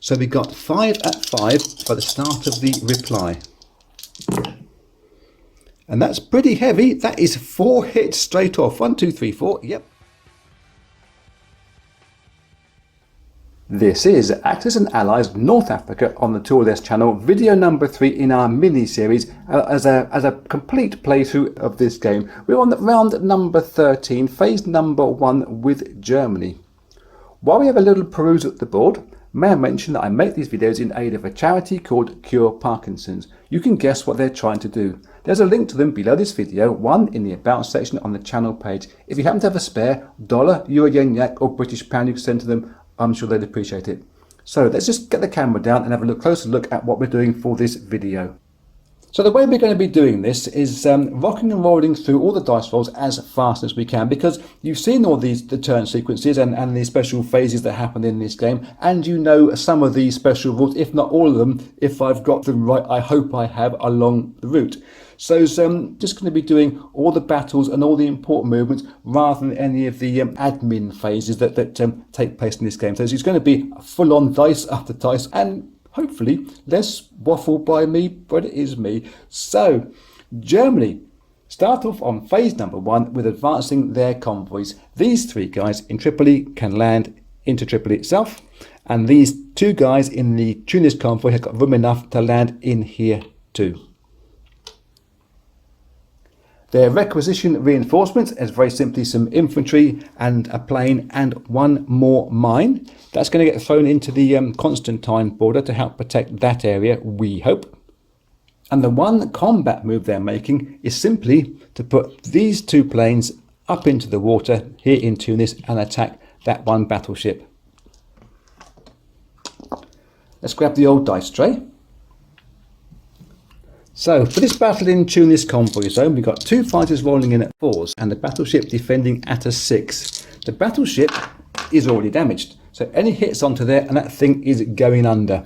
So we got 5 at 5 by the start of the reply. And that's pretty heavy. That is 4 hits straight off. 1, 2, 3, 4. Yep. This is Axis and Allies North Africa on the Tour List channel, video number 3 in our mini-series as a complete playthrough of this game. We're on round number 13, phase number 1 with Germany. While we have a little peruse at the board, may I mention that I make these videos in aid of a charity called Cure Parkinson's. You can guess what they're trying to do. There's a link to them below this video, one in the About section on the channel page. If you happen to have a spare dollar, euro, yen, yak or British pound you can send to them, I'm sure they'd appreciate it. So let's just get the camera down and have a closer look at what we're doing for this video. So the way we're going to be doing this is rocking and rolling through all the dice rolls as fast as we can, because you've seen all the turn sequences and the special phases that happen in this game, and you know some of these special rules, if not all of them, if I've got them right. I hope I have along the route. So just going to be doing all the battles and all the important movements rather than any of the admin phases that take place in this game. So it's going to be full-on dice after dice, and hopefully less waffle by me, but it is me. So Germany start off on phase number 1 with advancing their convoys. These 3 guys in Tripoli can land into Tripoli itself, and these 2 guys in the Tunis convoy have got room enough to land in here too. Their requisition reinforcements is very simply some infantry and a plane and 1 more mine. That's going to get thrown into the Constantine border to help protect that area, we hope. And the one combat move they're making is simply to put these 2 planes up into the water here in Tunis and attack that 1 battleship. Let's grab the old dice tray. So for this battle in Tunis convoy zone, we've got 2 fighters rolling in at 4s and the battleship defending at a 6. The battleship is already damaged, so any hits onto there and that thing is going under.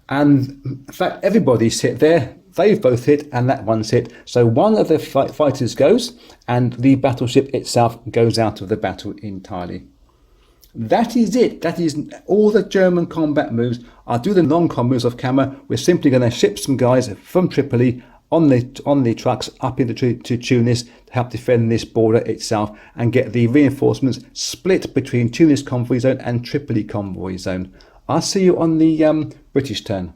And in fact, everybody's hit there. They've both hit and that one's hit. So one of the fighters goes and the battleship itself goes out of the battle entirely. That is it. That is all the German combat moves. I'll do the non-com moves off camera. We're simply going to ship some guys from Tripoli on the trucks up into to Tunis to help defend this border itself and get the reinforcements split between Tunis convoy zone and Tripoli convoy zone. I'll see you on the British turn.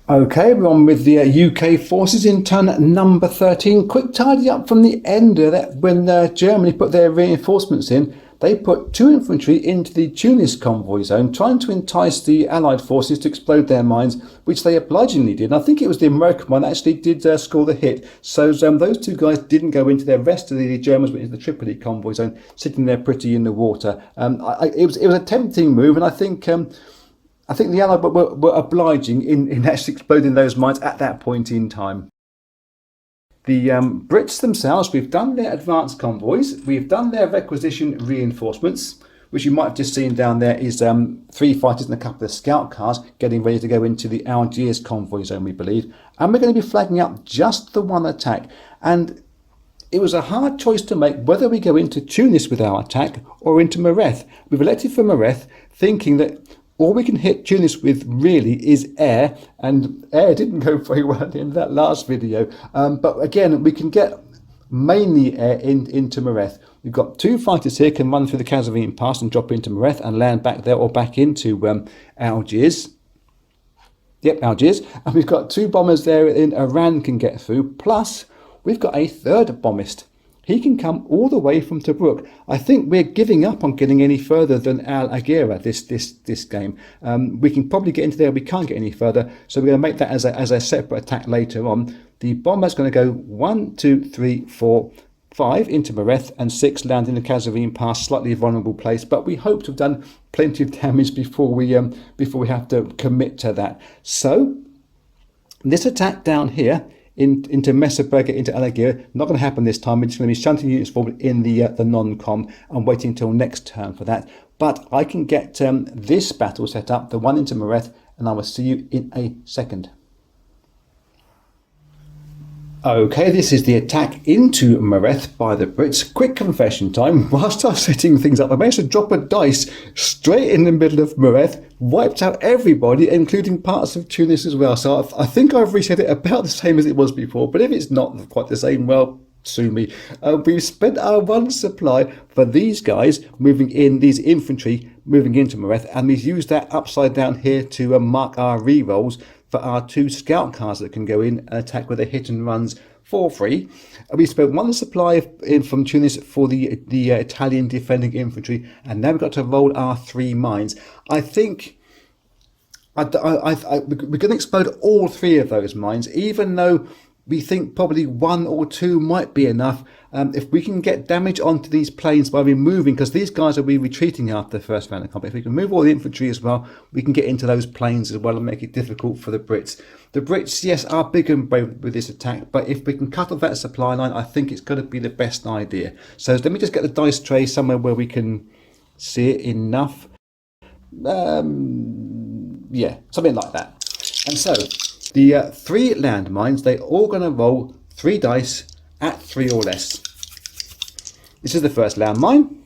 Okay, we're on with the UK forces in turn number 13. Quick tidy up from the end of that. When Germany put their reinforcements in, they put 2 infantry into the Tunis convoy zone, trying to entice the Allied forces to explode their mines, which they obligingly did. And I think it was the American one that actually did score the hit. So those 2 guys didn't go into there. The rest of the Germans went into the Tripoli convoy zone, sitting there pretty in the water. It was a tempting move, and I think the Allies were obliging in actually exploding those mines at that point in time. The Brits themselves, we've done their advanced convoys, we've done their requisition reinforcements, which you might have just seen down there is 3 fighters and a couple of scout cars getting ready to go into the Algiers convoy zone, we believe. And we're going to be flagging up just the 1 attack. And it was a hard choice to make whether we go into Tunis with our attack or into Mareth. We've elected for Mareth, thinking that all we can hit Tunis with really is air, and air didn't go very well in that last video. But again, we can get mainly air into Mareth. We've got 2 fighters here can run through the Kasserine Pass and drop into Mareth and land back there or back into Algiers. Yep, Algiers. And we've got 2 bombers there in Iran can get through. Plus, we've got a 3rd bombist. He can come all the way from Tobruk. I think we're giving up on getting any further than El Agheila this game. We can probably get into there. We can't get any further. So we're going to make that as a separate attack later on. The bomber's going to go 1, 2, 3, 4, 5 into Mareth and 6 land in the Kasserine Pass, slightly vulnerable place. But we hope to have done plenty of damage before we have to commit to that. So this attack down here into Messerberger, into El Agheila, not going to happen this time. We're just going to be shunting units forward in the non-com and waiting until next turn for that. But I can get this battle set up, the one into Mareth, and I will see you in a second. Okay, this is the attack into Mareth by the Brits. Quick confession time. Whilst I was setting things up, I managed to drop a dice straight in the middle of Mareth, wiped out everybody, including parts of Tunis as well. So I think I've reset it about the same as it was before, but if it's not quite the same, well, sue me. We've spent our one supply for these guys moving in, these infantry moving into Mareth, and we've used that upside down here to mark our re-rolls for our 2 scout cars that can go in and attack with their hit and runs for free. We spent one supply in from Tunis for the Italian defending infantry, and now we've got to roll our 3 mines. I think we're going to explode all 3 of those mines, even though we think probably 1 or 2 might be enough. If we can get damage onto these planes by removing, because these guys will be retreating after the first round of combat, if we can move all the infantry as well, we can get into those planes as well and make it difficult for the Brits. The Brits, yes, are big and brave with this attack, but if we can cut off that supply line, I think it's going to be the best idea. So let me just get the dice tray somewhere where we can see it enough. Yeah, something like that. And so the 3 landmines, they're all going to roll 3 dice at 3 or less. This is the first landmine.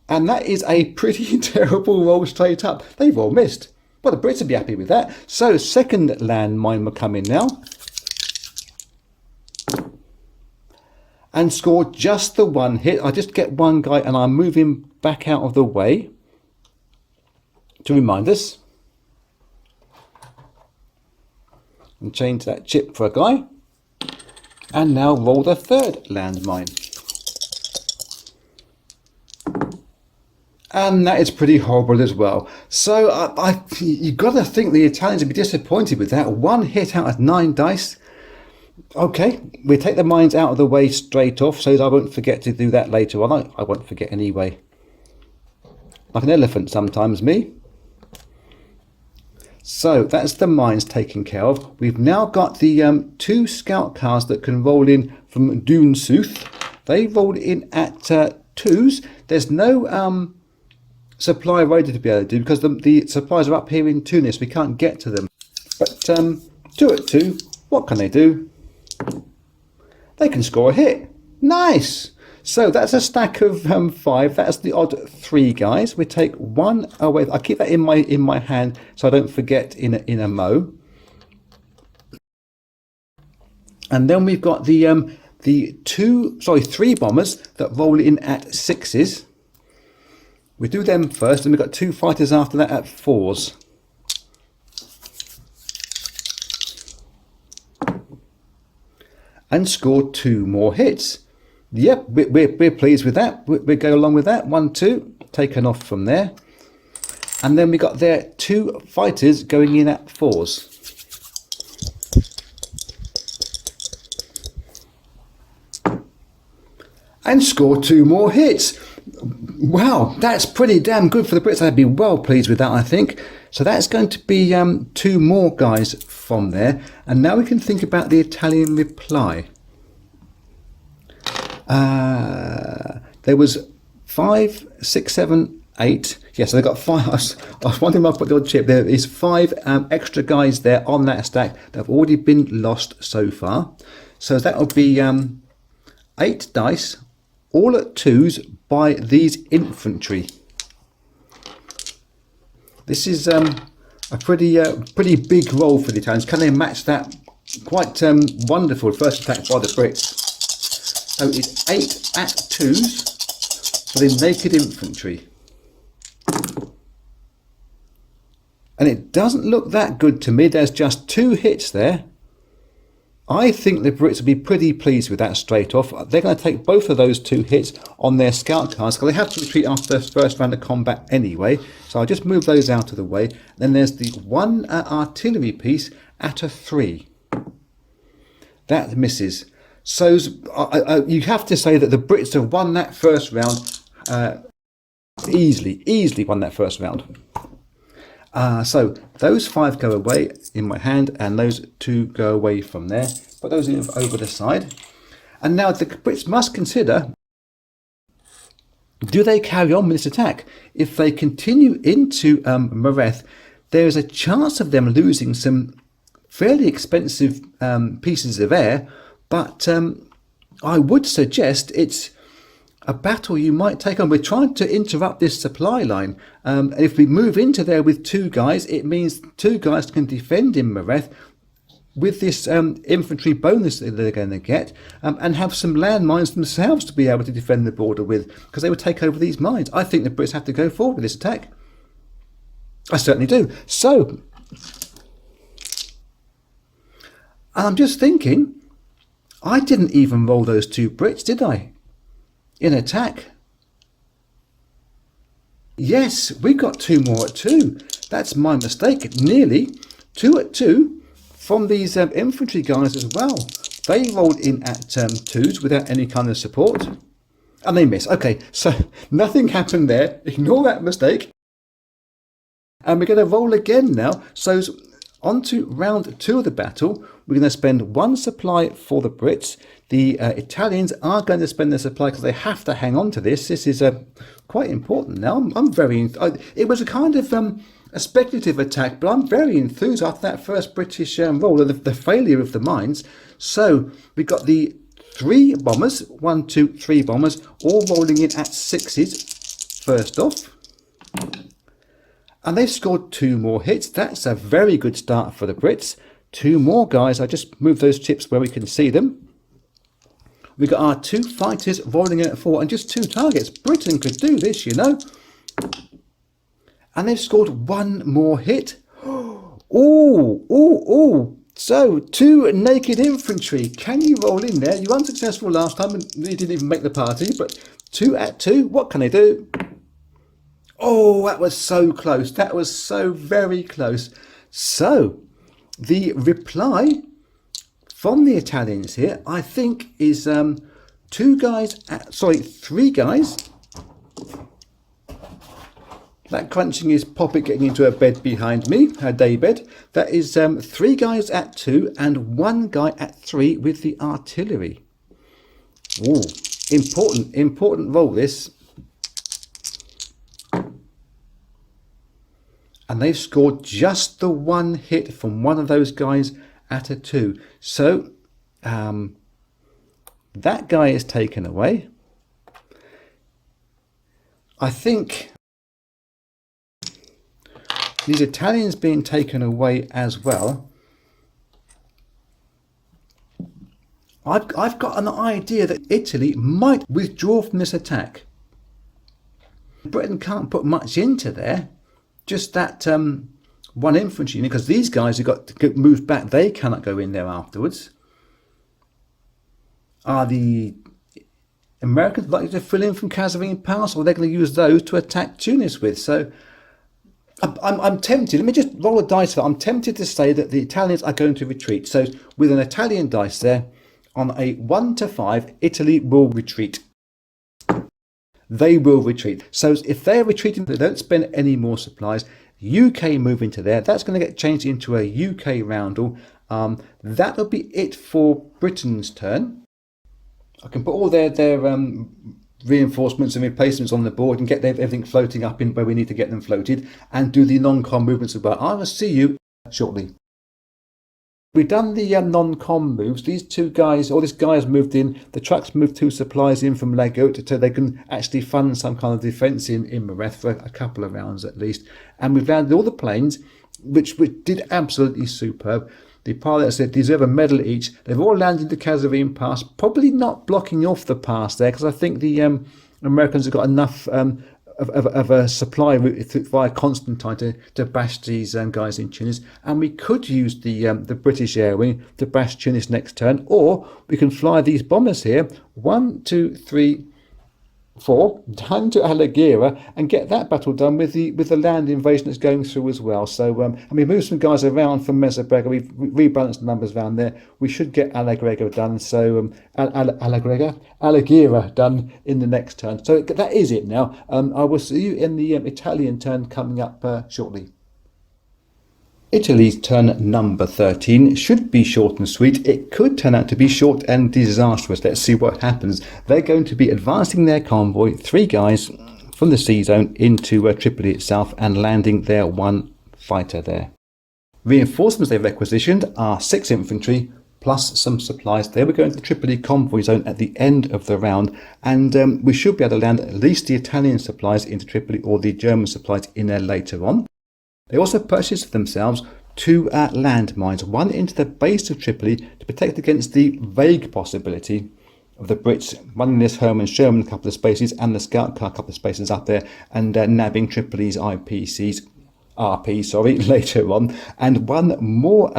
And that is a pretty terrible roll straight up. They've all missed. Well, the Brits will be happy with that. So second landmine will come in now. And score just the 1 hit. I just get 1 guy and I move him back out of the way to remind us. And change that chip for a guy. And now roll the 3rd landmine. And that is pretty horrible as well. So you've got to think the Italians would be disappointed with that. 1 hit out of 9 dice. Okay, we take the mines out of the way straight off so that I won't forget to do that later on. I won't forget anyway. Like an elephant sometimes, me. So that's the mines taken care of. We've now got the 2 scout cars that can roll in from Doonsooth. They roll in at 2s. There's no supply ready to be able to do because the supplies are up here in Tunis. We can't get to them. But 2 at 2, what can they do? They can score a hit. Nice! So that's a stack of 5. That's the odd 3 guys. We take 1 away. I keep that in my hand so I don't forget in a mo. And then we've got the 3 bombers that roll in at 6s. We do them first, and we've got 2 fighters after that at 4s. And score 2 more hits. Yep, we're pleased with that. We go along with that. 1, 2, taken off from there. And then we got their 2 fighters going in at 4s. And score 2 more hits. Wow, that's pretty damn good for the Brits. I'd be well pleased with that, I think. So that's going to be 2 more guys from there. And now we can think about the Italian reply. There was 5, 6, 7, 8. Yes, they got 5. I was wondering if I put the odd chip. There is 5 extra guys there on that stack that have already been lost so far. So that would be 8 dice, all at 2s by these infantry. This is a pretty big roll for the Italians. Can they match that? Quite wonderful first attack by the Brits. So it's 8 at 2s for the naked infantry. And it doesn't look that good to me. There's just 2 hits there. I think the Brits will be pretty pleased with that straight off. They're going to take both of those 2 hits on their scout cars because they have to retreat after the first round of combat anyway. So I'll just move those out of the way. Then there's the 1 artillery piece at a 3. That misses. So you have to say that the Brits have won that first round easily won that first round. So those 5 go away in my hand and those 2 go away from there. Put those in over the side. And now the Brits must consider, do they carry on with this attack? If they continue into Mareth, there is a chance of them losing some fairly expensive pieces of air, but I would suggest it's a battle you might take on. We're trying to interrupt this supply line. And if we move into there with 2 guys, it means 2 guys can defend in Mareth with this infantry bonus that they're going to get, and have some landmines themselves to be able to defend the border with, because they would take over these mines. I think the Brits have to go forward with this attack. I certainly do. So, I'm just thinking, I didn't even roll those 2 Brits, did I? In attack. Yes, we got 2 more at 2. That's my mistake. Nearly 2 at 2 from these infantry guys as well. They rolled in at 2s without any kind of support, and they missed. Okay, so nothing happened there. Ignore that mistake. And we're going to roll again now. So on to round 2 of the battle. We're going to spend 1 supply for the Brits. The Italians are going to spend their supply because they have to hang on to this. This is quite important now. I'm very... it was a kind of a speculative attack, but I'm very enthused after that first British roll of the failure of the mines. So we've got the 3 bombers, 1, 2, 3 bombers, all rolling in at 6s first off. And they've scored 2 more hits. That's a very good start for the Brits. 2 more guys. I just moved those chips where we can see them. We've got our 2 fighters rolling in at 4 and just 2 targets. Britain could do this, you know. And they've scored 1 more hit. Oh. So, 2 naked infantry. Can you roll in there? You were unsuccessful last time and you didn't even make the party. But 2 at 2, what can they do? Oh, that was so close. That was so very close. So, the reply from the Italians here, I think, is 3 guys. That crunching is Poppet getting into a bed behind me, her day bed. That is 3 guys at 2 and 1 guy at 3 with the artillery. Oh, important roll this. And they've scored just the 1 hit from one of those guys at a 2. So that guy is taken away. I think these Italians being taken away as well. I've got an idea that Italy might withdraw from this attack. Britain can't put much into there. Just that 1 infantry unit, because these guys who got moved back, they cannot go in there afterwards. Are the Americans likely to fill in from Kasserine Pass, or they're going to use those to attack Tunis with? So I'm tempted. Let me just roll a dice for that. I'm tempted to say that the Italians are going to retreat. So with an Italian dice there, on a 1 to 5, Italy will retreat. They will retreat. So if they're retreating, they don't spend any more supplies. UK move into there. That's going to get changed into a UK roundel. That'll be it for Britain's turn. I can put all their reinforcements and replacements on the board and get everything floating up in where we need to get them floated, and do the non-com movements as well. I will see you shortly. We've done the non-com moves. These 2 guys, or this guy has moved in. The trucks moved 2 supplies in from Lego so they can actually fund some kind of defence in Mareth for a couple of rounds at least. And we've landed all the planes, which did absolutely superb. The pilots said deserve a medal each. They've all landed the Kasserine Pass, probably not blocking off the pass there, because I think the Americans have got enough of a supply route via Constantine to bash these guys in Tunis. And we could use the British air wing to bash Tunis next turn, or we can fly these bombers here, 1, 2, 3, 4, down to El Agheila and get that battle done with the land invasion that's going through as well. So and we moved some guys around from Mesobrega. We've rebalanced the numbers around there. We should get El Agheila done. So El Agheila done in the next turn. So that is it now. I will see you in the Italian turn coming up shortly. Italy's turn number 13 should be short and sweet. It could turn out to be short and disastrous. Let's see what happens. They're going to be advancing their convoy, 3 guys from the sea zone into Tripoli itself, and landing their 1 fighter there. Reinforcements they've requisitioned are 6 infantry plus some supplies. They were going to the Tripoli convoy zone at the end of the round, and we should be able to land at least the Italian supplies into Tripoli or the German supplies in there later on. They also purchased for themselves 2 landmines, one into the base of Tripoli to protect against the vague possibility of the Brits running this Hermann Sherman a couple of spaces and the scout car a couple of spaces up there and nabbing Tripoli's RP later on, and one more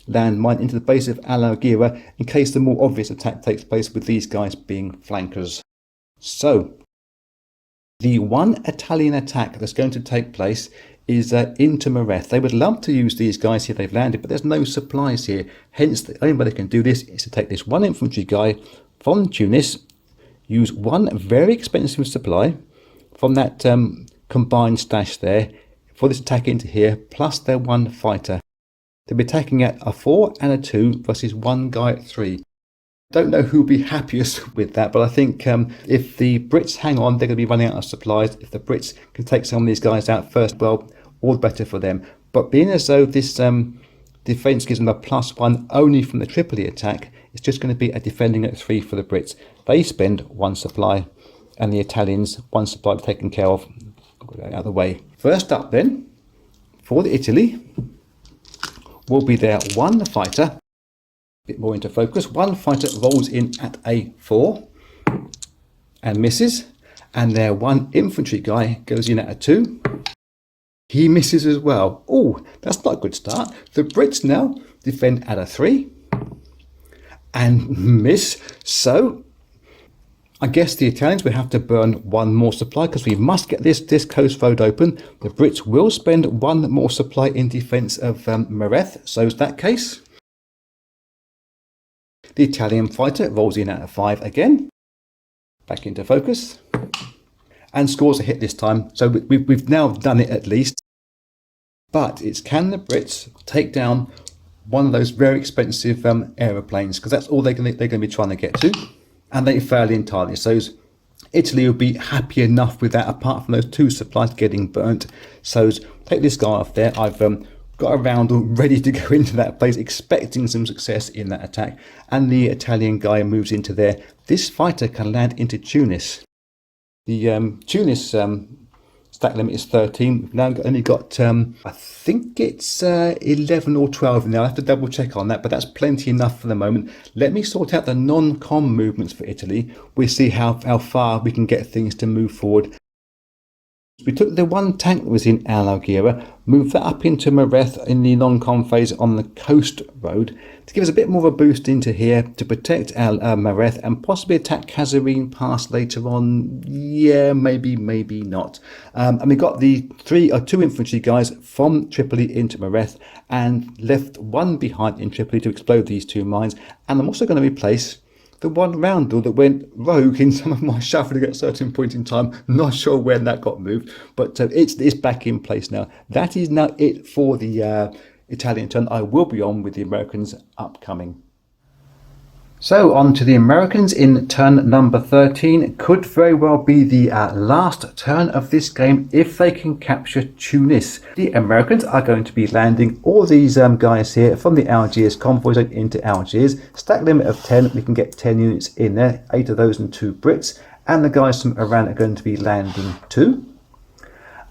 landmine into the base of El Agheila in case the more obvious attack takes place with these guys being flankers. So the one Italian attack that's going to take place is into Mareth. They would love to use these guys here, they've landed, but there's no supplies here. Hence, the only way they can do this is to take this one infantry guy from Tunis, use one very expensive supply from that combined stash there for this attack into here, plus their one fighter. They'll be attacking at a 4 and a 2 versus one guy at 3. Don't know who'll be happiest with that, but I think if the Brits hang on, they're going to be running out of supplies. If the Brits can take some of these guys out first, well, all the better for them. But being as though this defence gives them a +1 only from the Tripoli attack, it's just going to be a defending at 3 for the Brits. They spend 1 supply, and the Italians 1 supply taken care of. I'll go out of the way. First up then, for the Italy, will be their one fighter. A bit more into focus. One fighter rolls in at a 4 and misses, and their one infantry guy goes in at a 2. He misses as well. Oh, that's not a good start. The Brits now defend at a 3 and miss. So I guess the Italians will have to burn 1 more supply because we must get this coast road open. The Brits will spend 1 more supply in defence of Mareth. So is that case. The Italian fighter rolls in at a 5 again. Back into focus. And scores a hit this time. So we've now done it at least. But it's can the Brits take down one of those very expensive aeroplanes, because that's all they're going to be trying to get to. And they fail entirely. So Italy will be happy enough with that, apart from those 2 supplies getting burnt. So take this guy off there. I've got a roundel ready to go into that place, expecting some success in that attack. And the Italian guy moves into there. This fighter can land into Tunis. The Tunis stack limit is 13. We've now only got, I think it's 11 or 12 now. I have to double check on that, but that's plenty enough for the moment. Let me sort out the non-com movements for Italy. We'll see how far we can get things to move forward. We took the one tank that was in El Agheila, moved that up into Mareth in the non-com phase on the coast road to give us a bit more of a boost into here to protect Mareth and possibly attack Kazarine Pass later on. Yeah, maybe not. And we got the 2 infantry guys from Tripoli into Mareth and left 1 behind in Tripoli to explode these 2 mines. And I'm also going to replace the one roundel that went rogue in some of my shuffling at a certain point in time. Not sure when that got moved, but it's back in place now. That is now it for the Italian turn. I will be on with the Americans upcoming. So on to the Americans in turn number 13. Could very well be the last turn of this game if they can capture Tunis. The Americans are going to be landing all these guys here from the Algiers convoy zone into Algiers. Stack limit of 10, we can get 10 units in there, 8 of those and 2 Brits. And the guys from Iran are going to be landing too.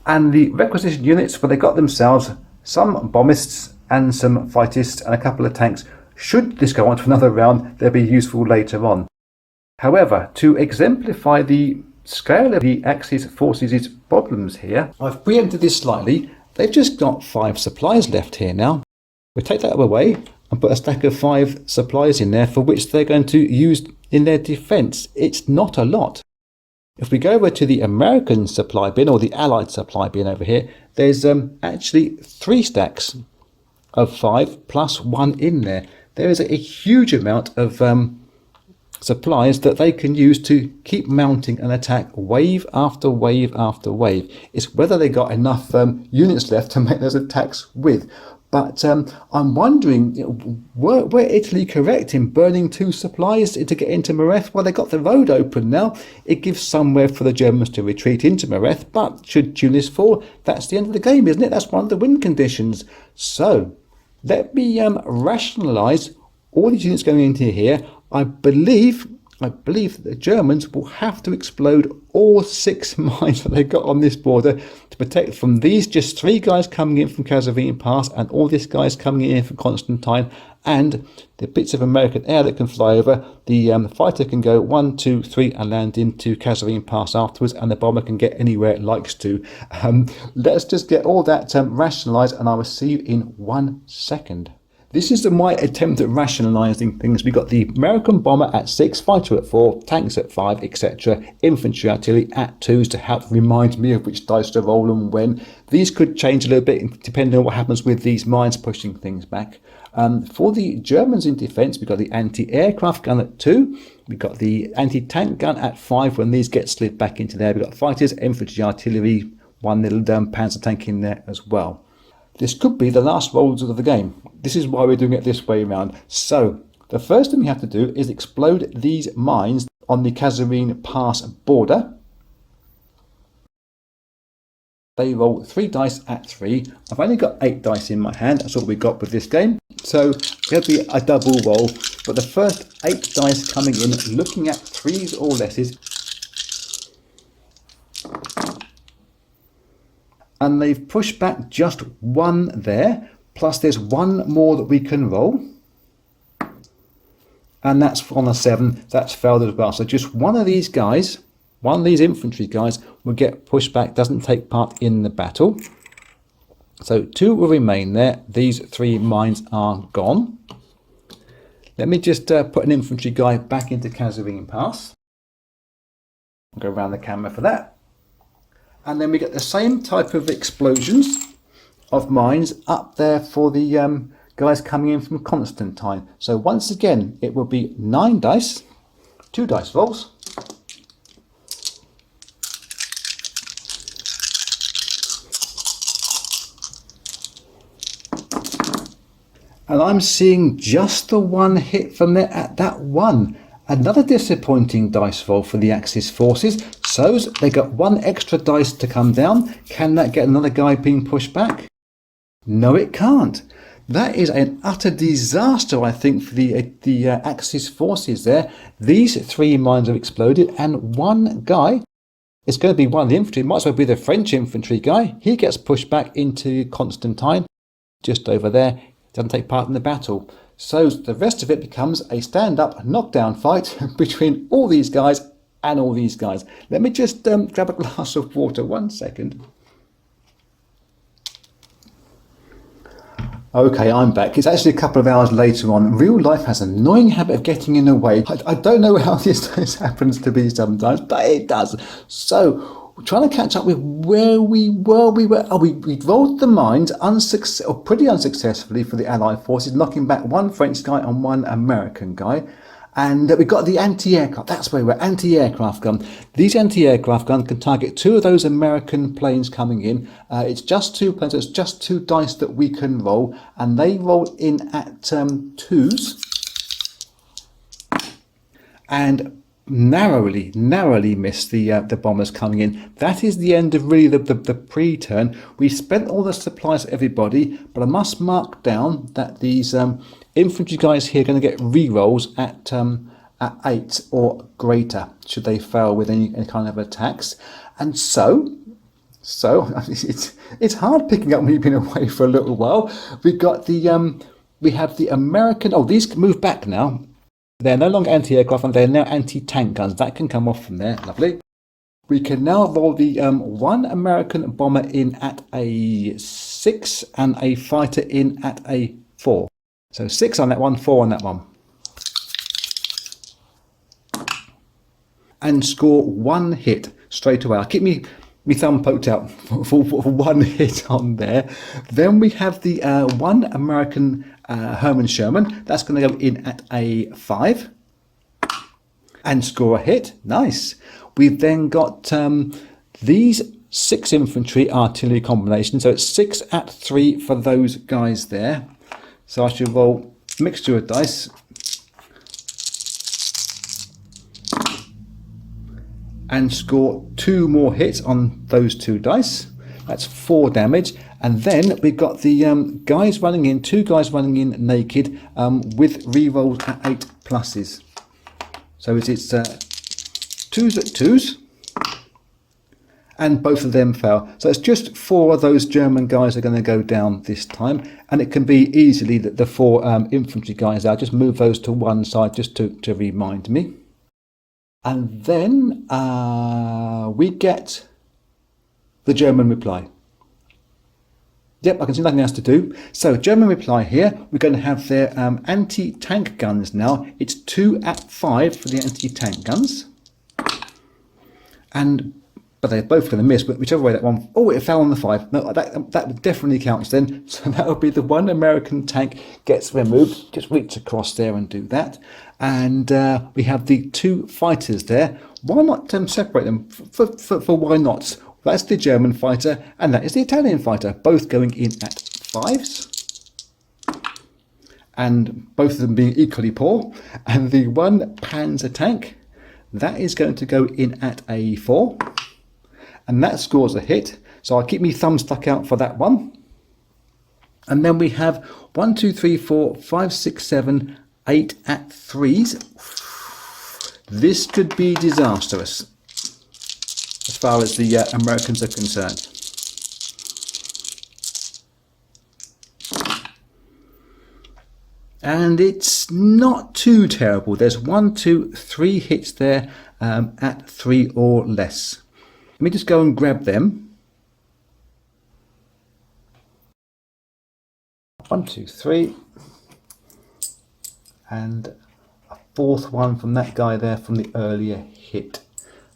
And the requisition units, well, they got themselves some bombists and some fightists and a couple of tanks. Should this go on to another round, they'll be useful later on. However, to exemplify the scale of the Axis forces' problems here, I've preempted this slightly. They've just got 5 supplies left here now. We'll take that away and put a stack of 5 supplies in there for which they're going to use in their defence. It's not a lot. If we go over to the American supply bin, or the Allied supply bin over here, there's actually 3 stacks of 5 plus 1 in there. There is a huge amount of supplies that they can use to keep mounting an attack wave after wave after wave. It's whether they got enough units left to make those attacks with. But I'm wondering, were Italy correct in burning 2 supplies to get into Mareth? Well, they got the road open now. It gives somewhere for the Germans to retreat into Mareth. But should Tunis fall, that's the end of the game, isn't it? That's one of the win conditions. So Let me rationalise all these units going into here. I believe that the Germans will have to explode all 6 mines that they got on this border to protect from these just 3 guys coming in from Kasserine Pass and all these guys coming in from Constantine and the bits of American air that can fly over. The fighter can go 1, 2, 3 and land into Kasserine Pass afterwards, and the bomber can get anywhere it likes to. Let's just get all that rationalised, and I will see you in 1 second. This is my attempt at rationalising things. We've got the American bomber at 6, fighter at 4, tanks at 5, etc. Infantry artillery at 2s to help remind me of which dice to roll and when. These could change a little bit depending on what happens with these mines pushing things back. For the Germans in defence, we've got the anti-aircraft gun at 2. We've got the anti-tank gun at 5 when these get slid back into there. We've got fighters, infantry, artillery, 1 little panzer tank in there as well. This could be the last rolls of the game. This is why we're doing it this way around. So, the first thing we have to do is explode these mines on the Kasserine Pass border. They roll 3 dice at 3. I've only got 8 dice in my hand. That's all we got with this game. So, it'll be a double roll. But the first 8 dice coming in, looking at 3s or lesses. And they've pushed back just 1 there, plus there's 1 more that we can roll. And that's on a 7, that's failed as well. So just 1 of these guys, 1 of these infantry guys will get pushed back, doesn't take part in the battle. So 2 will remain there, these 3 mines are gone. Let me just put an infantry guy back into Kasserine Pass. I'll go around the camera for that. And then we get the same type of explosions of mines up there for the guys coming in from Constantine. So once again, it will be 9 dice, 2 dice rolls. And I'm seeing just the 1 hit from there at that 1. Another disappointing dice roll for the Axis forces. So they got 1 extra dice to come down. Can that get another guy being pushed back? No, it can't. That is an utter disaster, I think, for the Axis forces there. These 3 mines have exploded, and 1 guy, it's going to be 1 of the infantry, might as well be the French infantry guy. He gets pushed back into Constantine, just over there. Doesn't take part in the battle. So the rest of it becomes a stand-up, knockdown fight between all these guys and all these guys. Let me just grab a glass of water, 1 second. Okay, I'm back. It's actually a couple of hours later on. Real life has an annoying habit of getting in the way. I don't know how this happens to be sometimes, but it does. So, we're trying to catch up with where we were. We rolled the mines pretty unsuccessfully for the Allied forces, knocking back 1 French guy and 1 American guy. And we got the anti-aircraft. That's where we're anti-aircraft gun. These anti-aircraft guns can target 2 of those American planes coming in. It's just 2 planes. So it's just 2 dice that we can roll, and they roll in at 2s, and narrowly missed the bombers coming in. That is the end of really the pre-turn. We spent all the supplies for everybody, but I must mark down that these infantry guys here are going to get re-rolls at 8 or greater should they fail with any kind of attacks. And so it's hard picking up when you've been away for a little while. We have the American. Oh, these can move back now. They're no longer anti-aircraft, and they're now anti-tank guns. That can come off from there. Lovely. We can now roll the 1 American bomber in at a 6 and a fighter in at a 4. So 6 on that one, 4 on that one. And score 1 hit straight away. I'll keep me thumb poked out for 1 hit on there. Then we have the 1 American Hermann Sherman. That's going to go in at a 5 and score a hit. Nice. We've then got these 6 infantry artillery combinations. So it's 6 at 3 for those guys there. So I should roll a mixture of dice. And score 2 more hits on those 2 dice. That's 4 damage. And then we've got the guys running in, 2 guys running in naked with rerolls at 8 pluses. So it's 2s at 2s. And both of them fail. So it's just 4 of those German guys are going to go down this time. And it can be easily that the 4 infantry guys out. Just move those to one side just to remind me. And then we get the German reply. Yep, I can see nothing else to do. So German reply here, we're going to have their anti-tank guns now. It's 2 at 5 for the anti-tank guns. But they're both going to miss, but whichever way that one... Oh, it fell on the 5. No, that definitely counts then. So that would be the 1 American tank gets removed. Just reach across there and do that. And we have the 2 fighters there. Why not separate them? For why not? That's the German fighter, and that is the Italian fighter. Both going in at 5s. And both of them being equally poor. And the 1 Panzer tank, that is going to go in at a 4. And that scores a hit. So I'll keep my thumb stuck out for that one. And then we have 1, 2, 3, 4, 5, 6, 7, 8 at 3s. This could be disastrous as far as the Americans are concerned. And it's not too terrible. There's 1, 2, 3 hits there at 3 or less. Let me just go and grab them. 1, 2, 3. And a 4th one from that guy there from the earlier hit.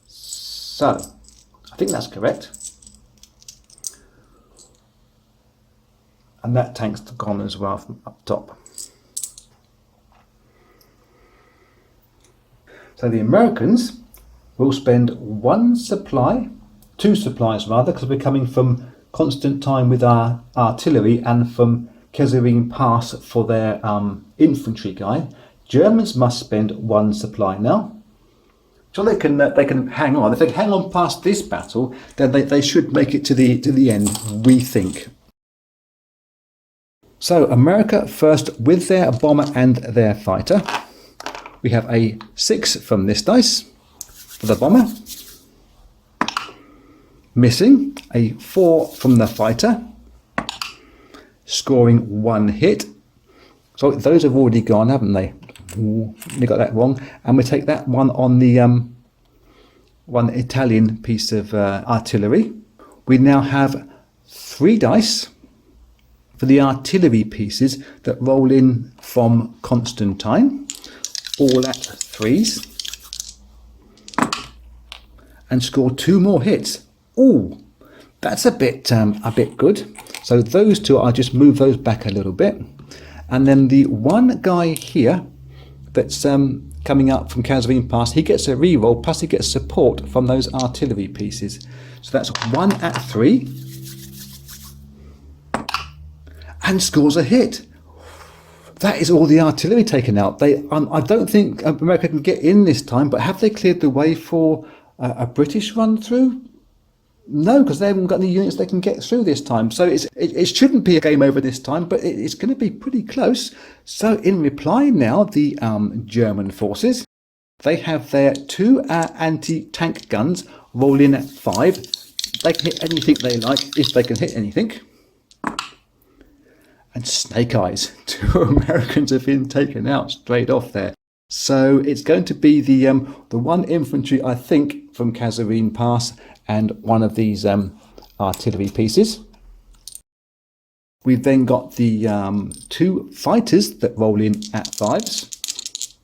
So, I think that's correct. And that tank's gone as well from up top. So the Americans will spend 1 supply, 2 supplies rather, because we're coming from Constantine with our artillery and from Kesarine Pass for their infantry guy. Germans must spend 1 supply now. So they can hang on. If they hang on past this battle, then they should make it to the end, we think. So America first with their bomber and their fighter. We have a 6 from this dice for the bomber. Missing. A 4 from the fighter. Scoring 1 hit. So those have already gone, haven't they? Ooh, we got that wrong. And we take that one on the 1 Italian piece of artillery. We now have 3 dice for the artillery pieces that roll in from Constantine, all at 3s, and score 2 more hits. Ooh, that's a bit good. So those 2, I'll just move those back a little bit. And then the 1 guy here that's coming up from Kesarine Pass, he gets a reroll, plus he gets support from those artillery pieces. So that's 1 at 3. And scores a hit. That is all the artillery taken out. I don't think America can get in this time, but have they cleared the way for a British run through? No, because they haven't got any units they can get through this time. So it shouldn't be a game over this time, but it's going to be pretty close. So in reply now, the German forces, they have their 2 anti-tank guns roll in at 5. They can hit anything they like, if they can hit anything. And snake eyes, 2 Americans have been taken out straight off there. So it's going to be the 1 infantry, I think, from Kesarine Pass, and 1 of these artillery pieces. We've then got the 2 fighters that roll in at 5s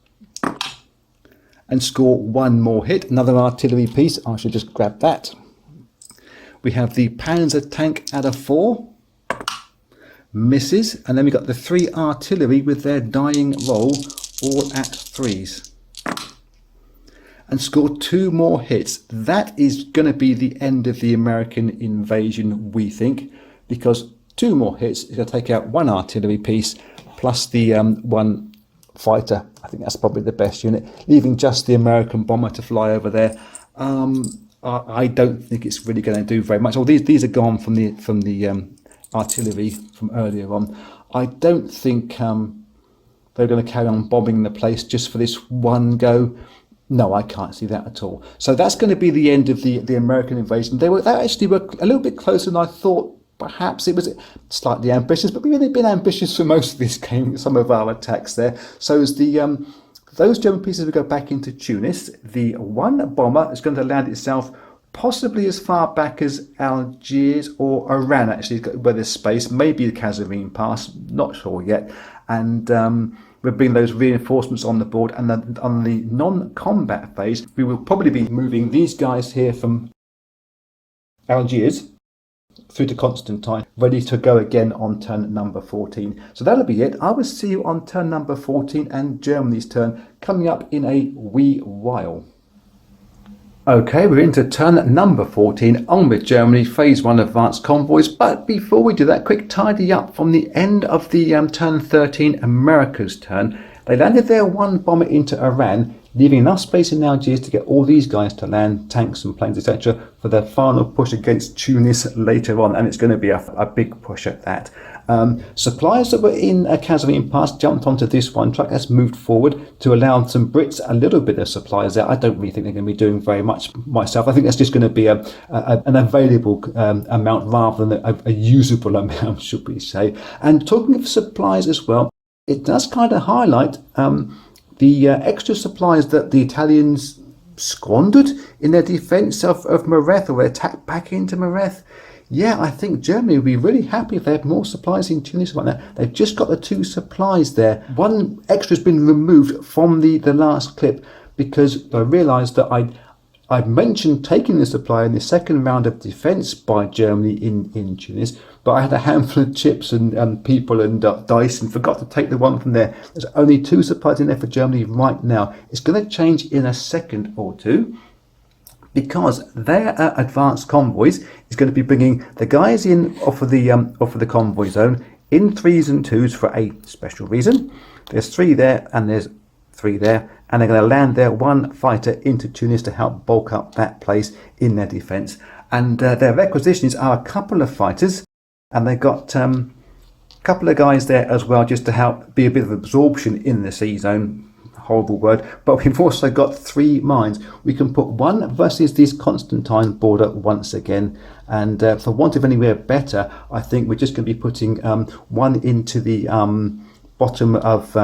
and score 1 more hit. Another artillery piece, I should just grab that. We have the Panzer tank at a 4, misses, and then we've got the 3 artillery with their dying roll, all at 3s. And score 2 more hits. That is going to be the end of the American invasion, we think, because 2 more hits is going to take out 1 artillery piece plus the 1 fighter. I think that's probably the best unit, leaving just the American bomber to fly over there. I don't think it's really going to do very much. Well, these are gone from the artillery from earlier on. I don't think they're going to carry on bombing the place just for this one go. No, I can't see that at all. So that's going to be the end of the American invasion. They actually were a little bit closer than I thought. Perhaps it was slightly ambitious, but we've been ambitious for most of this game, some of our attacks there. So as those German pieces will go back into Tunis, the one bomber is going to land itself possibly as far back as Algiers or Oran, actually, where there's space, maybe the Kasserine Pass, not sure yet. And we'll bring those reinforcements on the board. And then on the non-combat phase, we will probably be moving these guys here from Algiers through to Constantine, ready to go again on turn number 14. So that'll be it. I will see you on turn number 14 and Germany's turn coming up in a wee while. Okay, we're into turn number 14, on with Germany, phase 1 advanced convoys. But before we do that, quick tidy up from the end of the turn 13, America's turn. They landed their one bomber into Iran, leaving enough space in Algiers to get all these guys to land, tanks and planes, etc., for their final push against Tunis later on. And it's going to be a big push at that. Supplies that were in Kasserine Pass jumped onto this one truck. That's moved forward to allow some Brits a little bit of supplies there. I don't really think they're going to be doing very much myself. I think that's just going to be an available amount rather than a usable amount, should we say. And talking of supplies as well, it does kind of highlight the extra supplies that the Italians squandered in their defence of Mareth, or their attack back into Mareth. Yeah, I think Germany would be really happy if they had more supplies in Tunis right now. They've just got the 2 supplies there. One extra has been removed from the last clip because I realised that I'd mentioned taking the supply in the second round of defence by Germany in Tunis, but I had a handful of chips and people and dice and forgot to take the one from there. There's only 2 supplies in there for Germany right now. It's going to change in a second or two, because their advanced convoys is going to be bringing the guys in off of the convoy zone in 3s and 2s for a special reason. There's 3 there and there's 3 there, and they're going to land their one fighter into Tunis to help bulk up that place in their defence. And their requisitions are a couple of fighters, and they've got a couple of guys there as well, just to help be a bit of absorption in the sea zone. Horrible word, but we've also got 3 mines. We can put one versus this Constantine border once again, and for want of anywhere better, I think we're just going to be putting one into the bottom of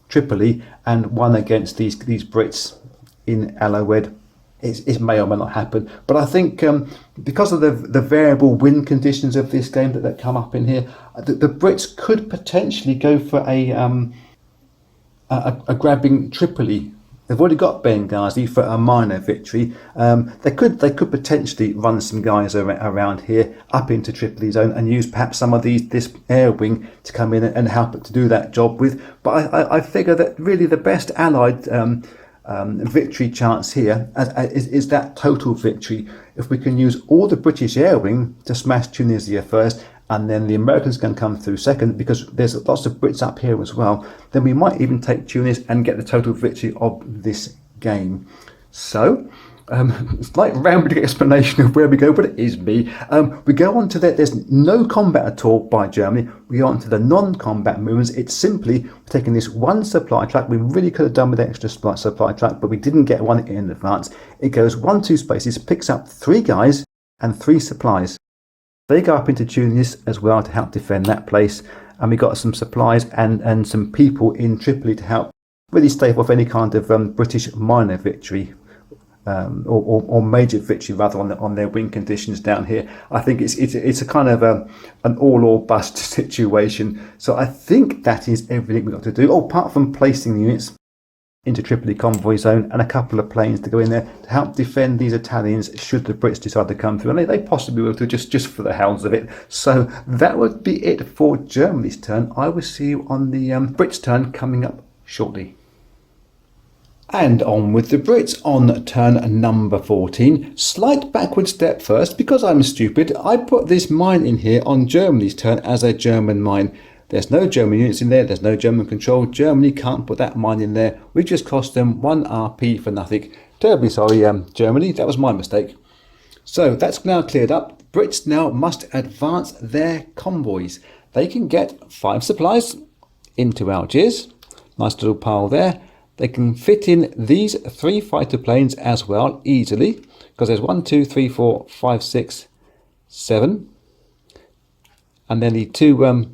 Tripoli and one against these Brits in El Agheila. It may or may not happen, but I think because of the variable wind conditions of this game that come up in here, the Brits could potentially go for a grabbing Tripoli. They've already got Benghazi for a minor victory. They could potentially run some guys around here up into Tripoli zone and use perhaps some of this air wing to come in and help it to do that job with. But I figure that really the best Allied victory chance here is that total victory. If we can use all the British air wing to smash Tunisia first, and then the Americans can come through second, because there's lots of Brits up here as well, then we might even take Tunis and get the total victory of this game. So it's like a rambling explanation of where we go, but it is me. We go on to that. There's no combat at all by Germany. We go on to the non-combat movements. It's simply taking this one supply track. We really could have done with extra supply track, but we didn't get one in advance. It goes 1-2 spaces, picks up 3 guys and 3 supplies. They go up into Tunis as well to help defend that place, and we got some supplies and some people in Tripoli to help really stave off any kind of British minor victory or major victory rather on their win conditions down here. I think it's a kind of an all or bust situation. So I think that is everything we've got to do. Apart from placing the units into Tripoli convoy zone and a couple of planes to go in there to help defend these Italians should the Brits decide to come through, and they possibly will do, just for the hells of it. So that would be it for Germany's turn. I will see you on the Brits' turn coming up shortly. And on with the Brits on turn number 14. Slight backward step first, because I'm stupid. I put this mine in here on Germany's turn as a German mine. There's no German units in there, there's no German control. Germany can't put that mine in there. We just cost them 1 RP for nothing. Terribly sorry, Germany, that was my mistake. So that's now cleared up. Brits now must advance their convoys. They can get 5 supplies into Algiers. Nice little pile there. They can fit in these 3 fighter planes as well, easily, because there's 1, 2, 3, 4, 5, 6, 7. And then the 2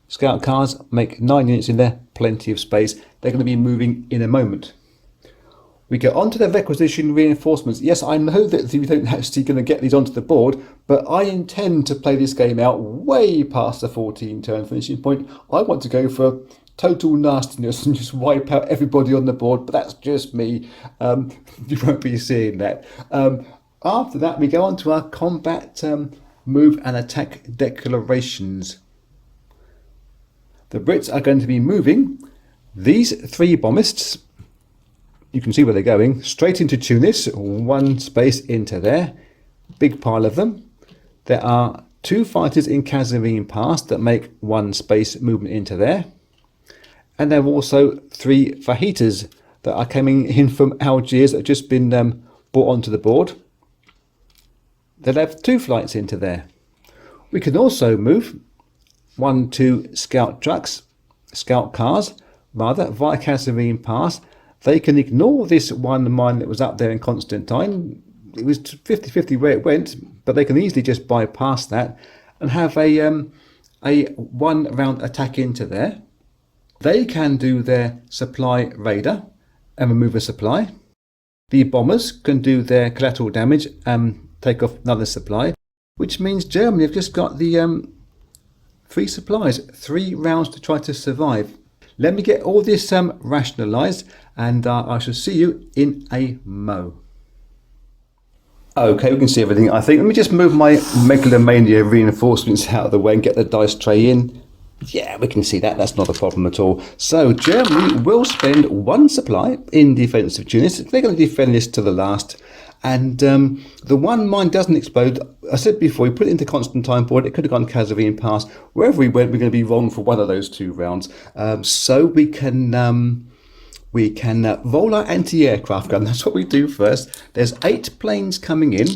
scout cars make 9 units in there, plenty of space. They're going to be moving in a moment. We go on to the requisition reinforcements. Yes, I know that we don't actually going to get these onto the board, but I intend to play this game out way past the 14 turn finishing point. I want to go for total nastiness and just wipe out everybody on the board, but that's just me. You won't be seeing that. After that, we go on to our combat move and attack declarations. The Brits are going to be moving these 3 bombists. You can see where they're going, straight into Tunis, 1 space into there, big pile of them. There are 2 fighters in Kasserine Pass that make 1 space movement into there. And there are also 3 fajitas that are coming in from Algiers that have just been brought onto the board. They'll have 2 flights into there. We can also move 1, 2 scout trucks, scout cars, rather, via Kasserine Pass. They can ignore this 1 mine that was up there in Constantine. It was 50-50 where it went, but they can easily just bypass that and have a 1-round attack into there. They can do their supply raider and remove a supply. The bombers can do their collateral damage and take off another supply, which means Germany have just got the 3 supplies, 3 rounds to try to survive. Let me get all this rationalised, and I shall see you in a mo. Okay, we can see everything, I think. Let me just move my Megalomania reinforcements out of the way and get the dice tray in. Yeah, we can see that. That's not a problem at all. So Germany will spend 1 supply in defence of Tunis. They're going to defend this to the last. And the 1 mine doesn't explode. I said before, we put it into Constantine board. It could have gone Kasserine Pass. Wherever we went, we're going to be wrong for one of those 2 rounds. So we can roll our anti-aircraft gun. That's what we do first. There's 8 planes coming in.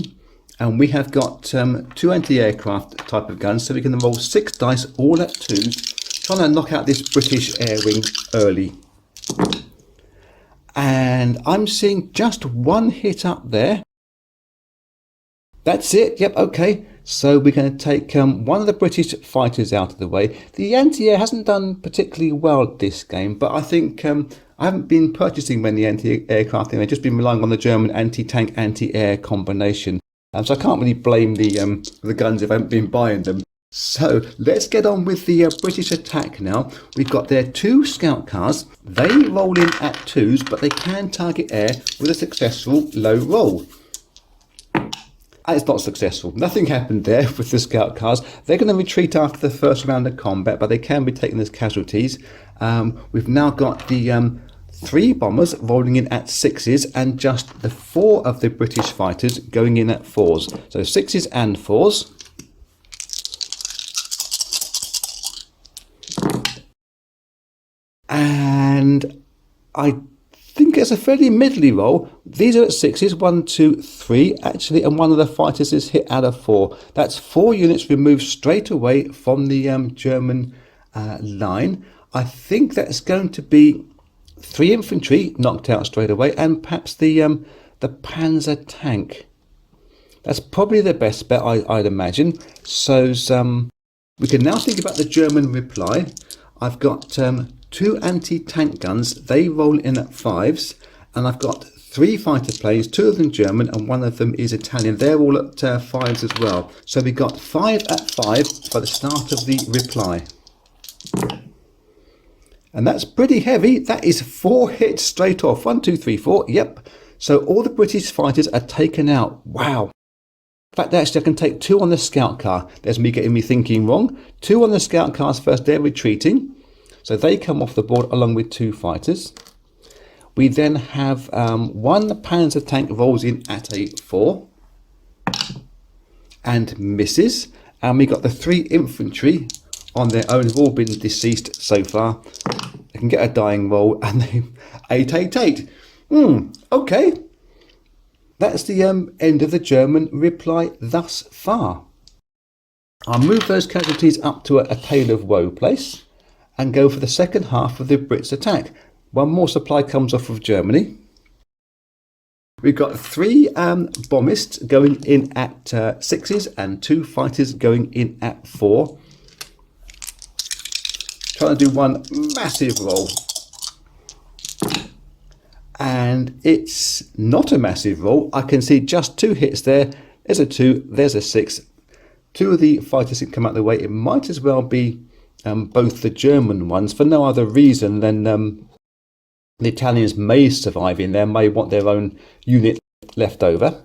And we have got 2 anti-aircraft type of guns. So we can roll 6 dice, all at 2s. Trying to knock out this British air wing early. And I'm seeing just 1 hit up there. That's it. Yep, okay. So we're going to take 1 of the British fighters out of the way. The anti-air hasn't done particularly well this game, but I think I haven't been purchasing many anti-aircraft. I've just been relying on the German anti-tank, anti-air combination. So I can't really blame the guns if I haven't been buying them. So let's get on with the British attack now. We've got their 2 scout cars. They roll in at 2s, but they can target air with a successful low roll. And it's not successful. Nothing happened there with the scout cars. They're going to retreat after the first round of combat, but they can be taken as casualties. We've now got the 3 bombers rolling in at 6s and just the 4 of the British fighters going in at 4s. So 6s and 4s. And I think it's a fairly middly roll. These are at 6s, 1, 2, 3 actually, and 1 of the fighters is hit out of 4. That's 4 units removed straight away from the German line. I think that's going to be 3 infantry knocked out straight away, and perhaps the Panzer tank. That's probably the best bet, I'd imagine. So we can now think about the German reply. I've got 2 anti-tank guns. They roll in at 5s, and I've got 3 fighter planes, 2 of them German and 1 of them is Italian. They're all at 5s as well. So we got 5 at 5 by the start of the reply. And that's pretty heavy. That is 4 hits straight off. 1, 2, 3, 4. Yep. So all the British fighters are taken out. Wow. In fact, actually, I can take 2 on the scout car. There's me getting me thinking wrong. 2 on the scout cars first. They're retreating. So they come off the board along with 2 fighters. We then have 1 Panzer tank rolls in at a 4 and misses. And we got the 3 infantry on their own, have all been deceased so far. They can get a dying roll and they 888. Okay, That's the end of the German reply thus far. I'll move those casualties up to a tale of woe place and go for the second half of the Brits' attack. One more supply comes off of Germany. We've got 3 bombists going in at 6s and 2 fighters going in at 4. Trying to do one massive roll. And it's not a massive roll. I can see just 2 hits there. There's a 2, there's a 6. 2 of the fighters can come out of the way. It might as well be both the German ones for no other reason than the Italians may survive in there, may want their own unit left over.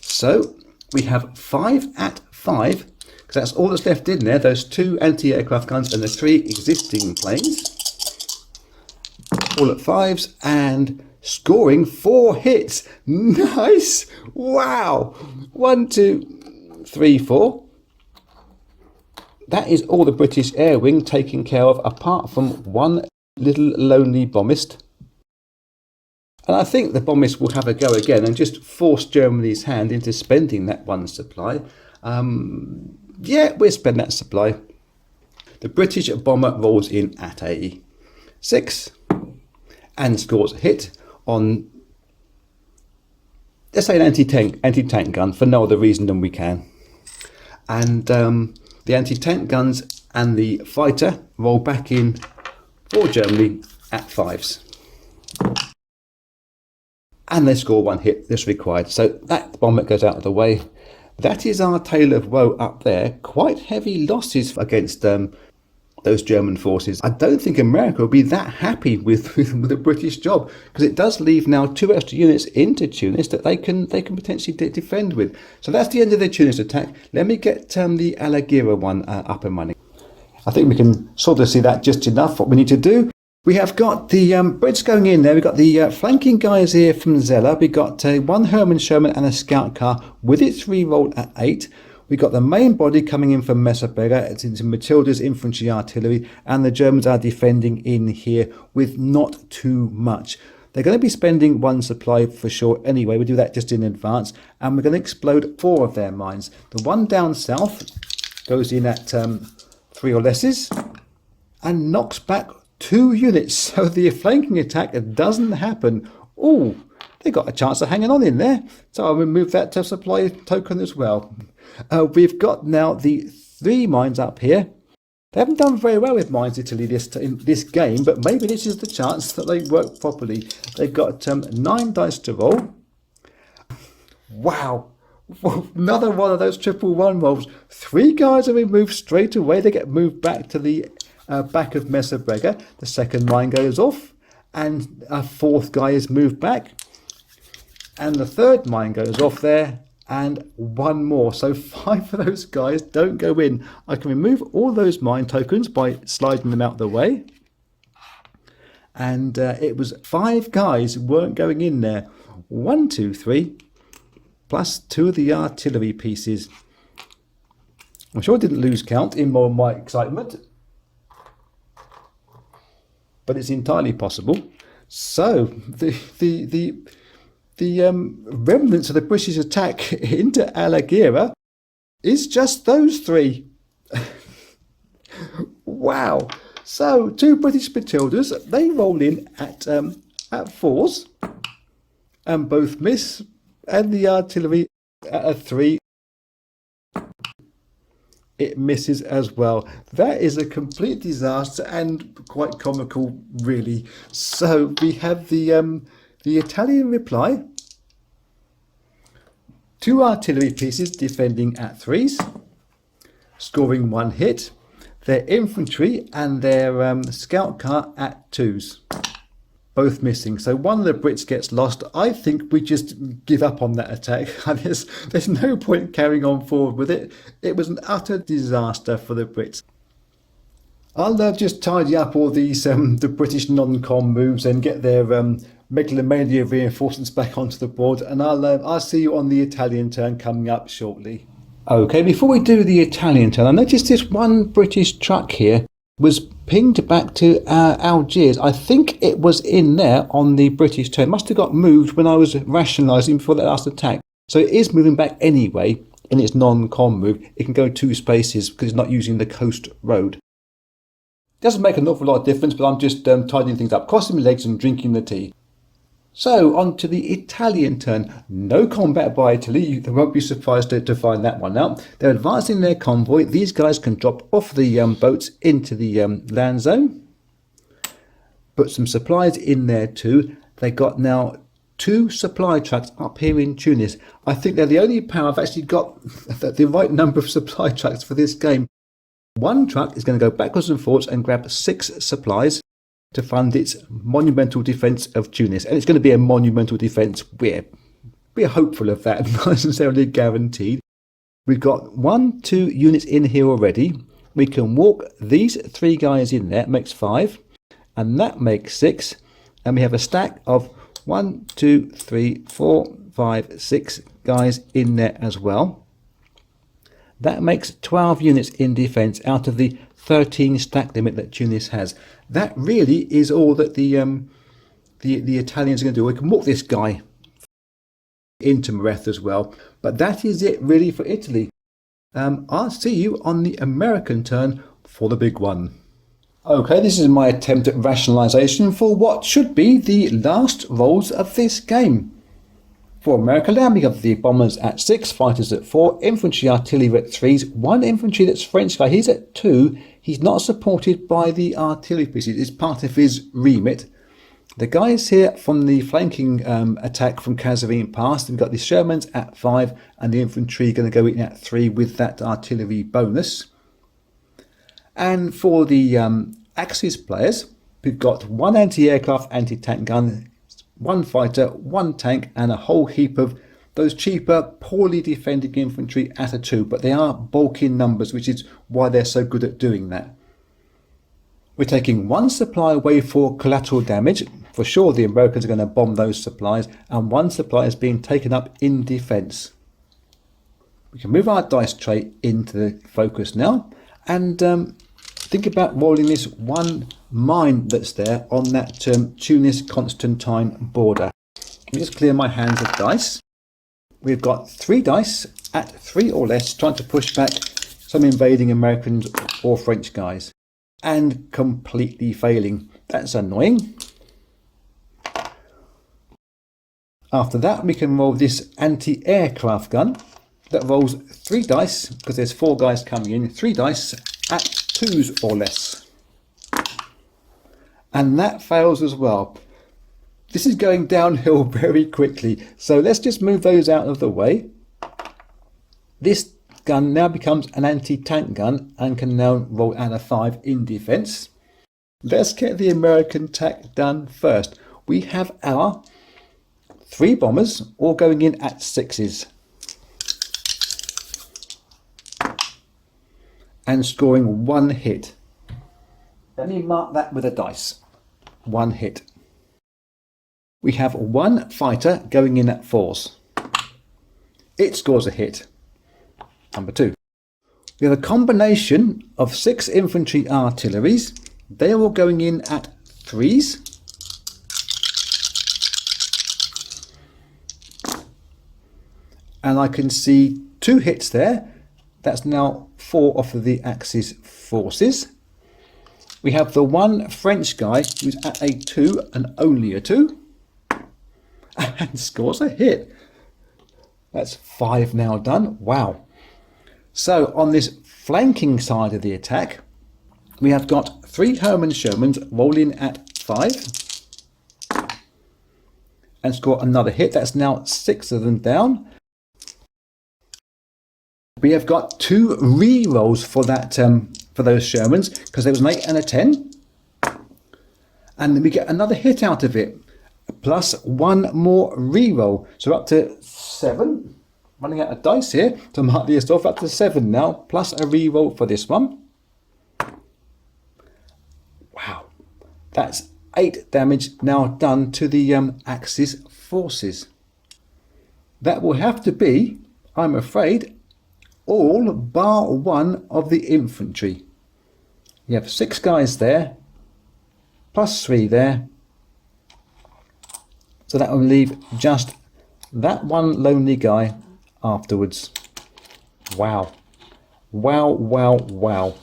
So we have 5 at 5, because that's all that's left in there, those 2 anti-aircraft guns and the 3 existing planes. All at 5s and scoring 4 hits. Nice! Wow! 1, 2, 3, 4. That is all the British air wing taken care of, apart from one little lonely bombist. And I think the bombists will have a go again and just force Germany's hand into spending that one supply. Yeah, we'll spend that supply. The British bomber rolls in at a 6 and scores a hit on, let's say, an anti-tank gun for no other reason than we can. And the anti-tank guns and the fighter roll back in for Germany at 5s. And they score 1 hit that's required. So that bomber goes out of the way. That is our tale of woe up there. Quite heavy losses against those German forces. I don't think America will be that happy with the British job, because it does leave now 2 extra units into Tunis that they can potentially defend with. So that's the end of the Tunis attack. Let me get the El Agheila one up and running. I think we can sort of see that just enough. What we need to do, we have got the Brits going in there. We've got the flanking guys here from Zella. We've got 1 Hermann Sherman and a scout car with its reroll at 8. We've got the main body coming in from Messerberger. It's into Matilda's infantry artillery, and the Germans are defending in here with not too much. They're going to be spending 1 supply for sure anyway. We'll do that just in advance, and we're going to explode 4 of their mines. The one down south goes in at 3 or lesses and knocks back 2 units, so the flanking attack doesn't happen. Oh, they got a chance of hanging on in there, so I'll remove that supply token as well. We've got now the 3 mines up here. They haven't done very well with mines, Italy, in this game, but maybe this is the chance that they work properly. They've got 9 dice to roll. Wow, another one of those 111 rolls. 3 guys are removed straight away. They get moved back to the back of Messerberger. The second mine goes off, and a 4th guy is moved back, and the 3rd mine goes off there, and 1 more. So 5 of those guys don't go in. I can remove all those mine tokens by sliding them out of the way, and it was 5 guys weren't going in there. 1, 2, 3 plus 2 of the artillery pieces. I'm sure I didn't lose count in my excitement, but it's entirely possible. So the remnants of the British attack into El Agheila is just those 3. Wow. So 2 British Matildas, they roll in at 4s and both miss, and the artillery at a 3, it misses as well. That is a complete disaster and quite comical, really. So we have the Italian reply. 2 artillery pieces defending at 3s, scoring 1 hit. Their infantry and their scout car at 2s, both missing. So 1 of the Brits gets lost. I think we just give up on that attack. There's no point carrying on forward with it. It was an utter disaster for the Brits. I'll just tidy up all these the British non-com moves and get their megalomania reinforcements back onto the board, and I'll see you on the Italian turn coming up shortly. Okay, before we do the Italian turn, I noticed this one British truck here was pinged back to Algiers. I think it was in there on the British turn. It must have got moved when I was rationalising before that last attack. So it is moving back anyway in its non-com move. It can go 2 spaces because it's not using the coast road. Doesn't make an awful lot of difference, but I'm just tidying things up, crossing my legs and drinking the tea. So, on to the Italian turn. No combat by Italy. You won't be surprised to find that one out. They're advancing their convoy. These guys can drop off the boats into the land zone. Put some supplies in there too. They got now 2 supply trucks up here in Tunis. I think they're the only power I've actually got the right number of supply trucks for this game. 1 truck is going to go backwards and forwards and grab 6 supplies to fund its monumental defence of Tunis. And it's going to be a monumental defence. We're hopeful of that, not necessarily guaranteed. We've got 2 units in here already. We can walk these 3 guys in there, makes 5. And that makes 6. And we have a stack of 1, 2, 3, 4, 5, 6 guys in there as well. That makes 12 units in defence out of the 13 stack limit that Tunis has. That really is all that the Italians are going to do. We can walk this guy into Mareth as well. But that is it really for Italy. I'll see you on the American turn for the big one. Okay, this is my attempt at rationalisation for what should be the last rolls of this game. For America land, we have the bombers at 6, fighters at 4, infantry artillery at 3s, 1 infantry that's French guy, he's at 2. He's not supported by the artillery pieces, it's part of his remit. The guys here from the flanking attack from Kasserine Pass, we've got the Shermans at 5 and the infantry going to go in at 3 with that artillery bonus. And for the Axis players, we've got 1 anti-aircraft, anti-tank gun, 1 fighter, 1 tank, and a whole heap of those cheaper, poorly defended infantry at a 2. But they are bulk in numbers, which is why they're so good at doing that. We're taking 1 supply away for collateral damage. For sure, the Americans are going to bomb those supplies, and 1 supply is being taken up in defence. We can move our dice tray into the focus now, and think about rolling this 1 mine that's there on that Tunis-Constantine border. Let me just clear my hands of dice. We've got 3 dice at 3 or less, trying to push back some invading Americans or French guys. And completely failing. That's annoying. After that, we can roll this anti-aircraft gun that rolls 3 dice, because there's 4 guys coming in, 3 dice at 2s or less. And that fails as well. This is going downhill very quickly, so let's just move those out of the way. This gun now becomes an anti-tank gun and can now roll out a 5 in defence. Let's get the American tack done first. We have our 3 bombers all going in at 6s. And scoring 1 hit. Let me mark that with a dice. 1 hit. We have 1 fighter going in at 4s. It scores a hit. Number 2. We have a combination of 6 infantry artilleries. They are all going in at 3s. And I can see 2 hits there. That's now 4 off of the Axis forces. We have the 1 French guy who's at a 2 and only a 2. And scores a hit. That's 5 now done. Wow. So on this flanking side of the attack, we have got 3 Hermann Shermans rolling at 5. And score another hit. That's now 6 of them down. We have got 2 re-rolls for that for those Shermans, because there was an 8 and a 10. And then we get another hit out of it, plus 1 more re-roll. So up to 7. Running out of dice here to mark this off. Up to 7 now, plus a re-roll for this one. Wow. That's 8 damage now done to the Axis forces. That will have to be, I'm afraid, all bar 1 of the infantry. You have 6 guys there, plus 3 there. So that will leave just that one lonely guy afterwards. Wow. Wow, wow, wow.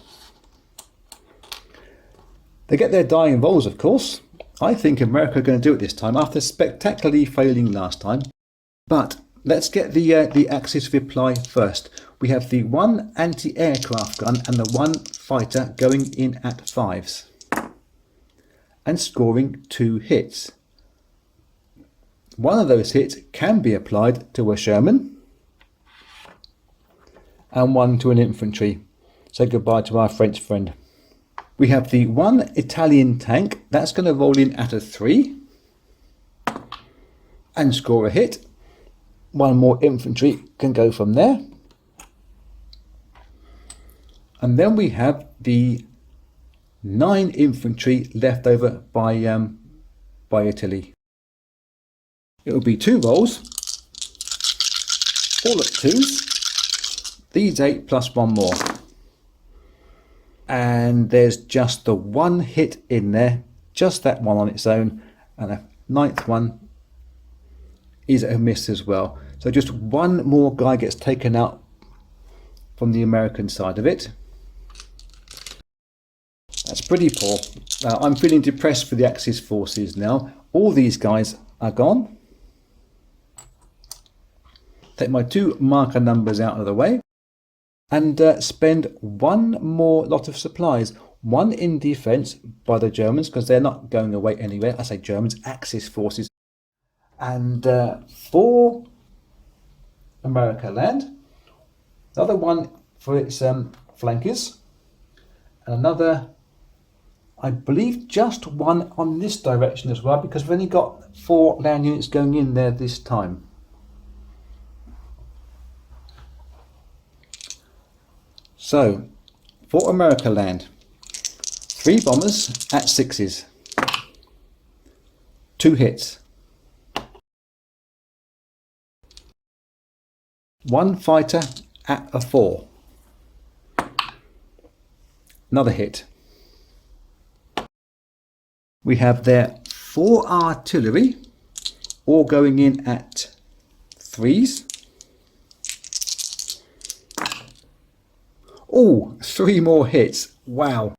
They get their dying rolls, of course. I think America are going to do it this time after spectacularly failing last time. But let's get the Axis reply first. We have the 1 anti-aircraft gun and the 1 fighter going in at 5s and scoring 2 hits. One of those hits can be applied to a Sherman and 1 to an infantry. Say goodbye to our French friend. We have the 1 Italian tank, that's going to roll in at a 3 and score a hit. 1 more infantry can go from there. And then we have the 9 infantry left over by Italy. It will be 2 rolls, all at 2s. These 8 plus 1 more. And there's just the 1 hit in there, just that one on its own, and a 9th one is a miss as well. So just 1 more guy gets taken out from the American side of it. That's pretty poor. I'm feeling depressed for the Axis forces now. All these guys are gone. Take my 2 marker numbers out of the way. And spend 1 more lot of supplies. 1 in defence by the Germans, because they're not going away anywhere. I say Germans, Axis forces. And 4 America land. Another 1 for its flankers. And another, I believe, just 1 on this direction as well, because we've only got 4 land units going in there this time. So, for America land, 3 bombers at 6s, 2 hits, 1 fighter at a 4, another hit. We have there 4 artillery, all going in at 3s. Oh, 3 more hits. Wow.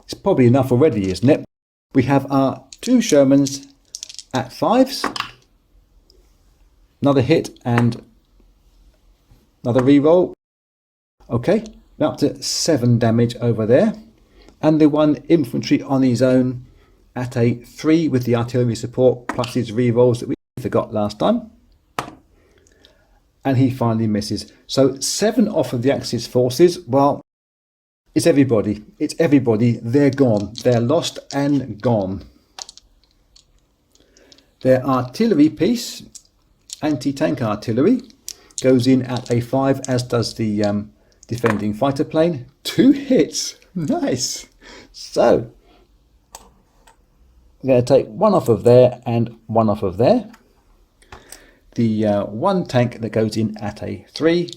It's probably enough already, isn't it? We have our 2 Shermans at 5s. Another hit and another reroll. Okay, we're up to 7 damage over there. And the 1 infantry on his own at a 3 with the artillery support plus his rerolls that we forgot last time. And he finally misses. So 7 off of the Axis forces. Well, it's everybody. It's everybody. They're gone. They're lost and gone. Their artillery piece, anti-tank artillery, goes in at a 5, as does the defending fighter plane. 2 hits. Nice. So we're going to take 1 off of there and 1 off of there. The 1 tank that goes in at a 3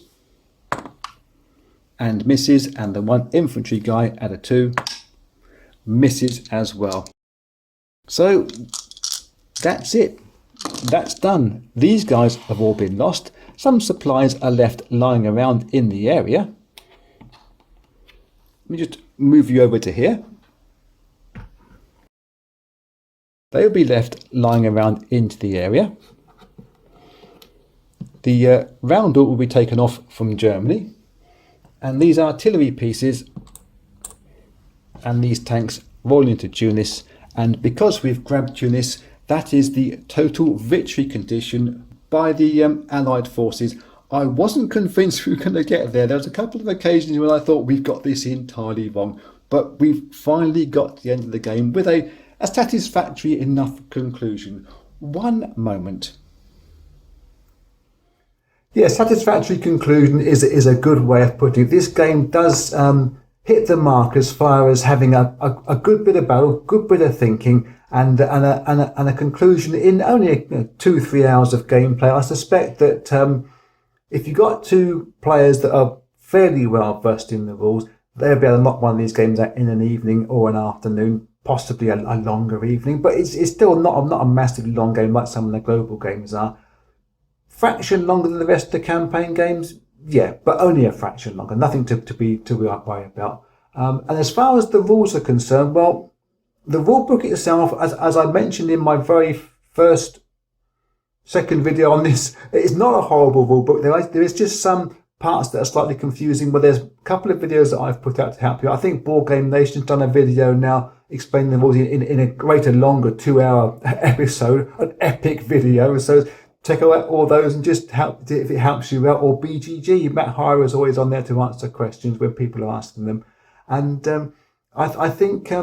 and misses, and the 1 infantry guy at a 2 misses as well. So that's it. That's done. These guys have all been lost. Some supplies are left lying around in the area. Let me just move you over to here. They'll be left lying around into the area. The roundel will be taken off from Germany, and these artillery pieces and these tanks roll into Tunis, and because we've grabbed Tunis, that is the total victory condition by the Allied forces. I wasn't convinced we were going to get there. There was a couple of occasions when I thought we've got this entirely wrong, but we've finally got to the end of the game with a satisfactory enough conclusion. One moment. Yeah, satisfactory conclusion is a good way of putting it. This game does hit the mark as far as having a good bit of battle, good bit of thinking, and a conclusion in only 2-3 hours of gameplay. I suspect that if you got 2 players that are fairly well versed in the rules, they'll be able to knock one of these games out in an evening or an afternoon, possibly a longer evening, but it's still not a massively long game like some of the global games are. Fraction longer than the rest of the campaign games, yeah, but only a fraction longer. Nothing to worry about. And as far as the rules are concerned, well, the rule book itself, as I mentioned in my very second video on this, it's not a horrible rule book. There is just some parts that are slightly confusing, but there's a couple of videos that I've put out to help you. I think Board Game Nation's done a video now explaining the rules in a greater, longer 2-hour episode, an epic video. So check out all those and just help if it helps you out. Or BGG, Matt Hire is always on there to answer questions when people are asking them. And I think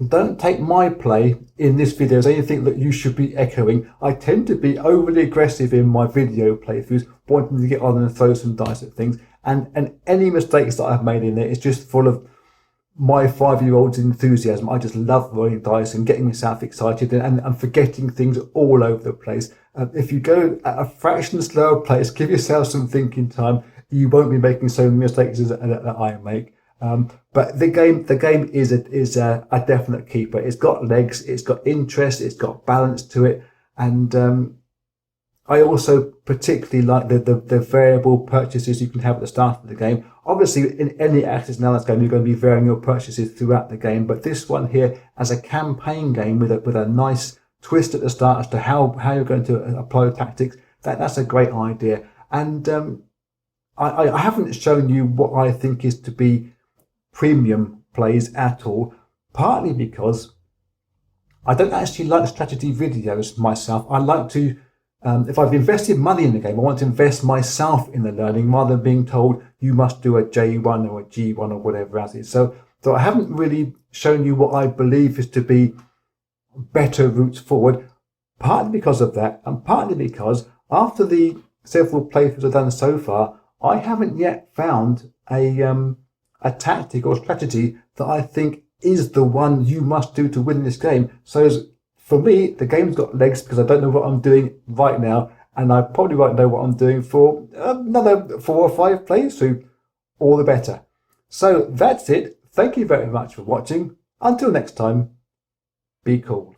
don't take my play in this video as anything that you should be echoing. I tend to be overly aggressive in my video playthroughs, wanting to get on and throw some dice at things. And any mistakes that I've made in it is just full of my 5-year-old's enthusiasm. I just love rolling dice and getting myself excited and forgetting things all over the place. If you go at a fraction slower pace, give yourself some thinking time. You won't be making so many mistakes as I make. But the game is a definite keeper. It's got legs, it's got interest, it's got balance to it, and I also particularly like the variable purchases you can have at the start of the game. Obviously, in any Axis and Allies game, you're going to be varying your purchases throughout the game, but this one here, as a campaign game with a nice twist at the start as to how you're going to apply the tactics, that's a great idea. And I haven't shown you what I think is to be premium plays at all, partly because I don't actually like strategy videos myself. I like to, if I've invested money in the game, I want to invest myself in the learning rather than being told you must do a J1 or a G1 or whatever else it is. So I haven't really shown you what I believe is to be better routes forward, partly because of that, and partly because after the several playthroughs I've done so far, I haven't yet found a tactic or strategy that I think is the one you must do to win this game. So for me, the game's got legs because I don't know what I'm doing right now, and I probably won't know what I'm doing for another 4 or 5 plays, so all the better. So that's it. Thank you very much for watching. Until next time, be cool.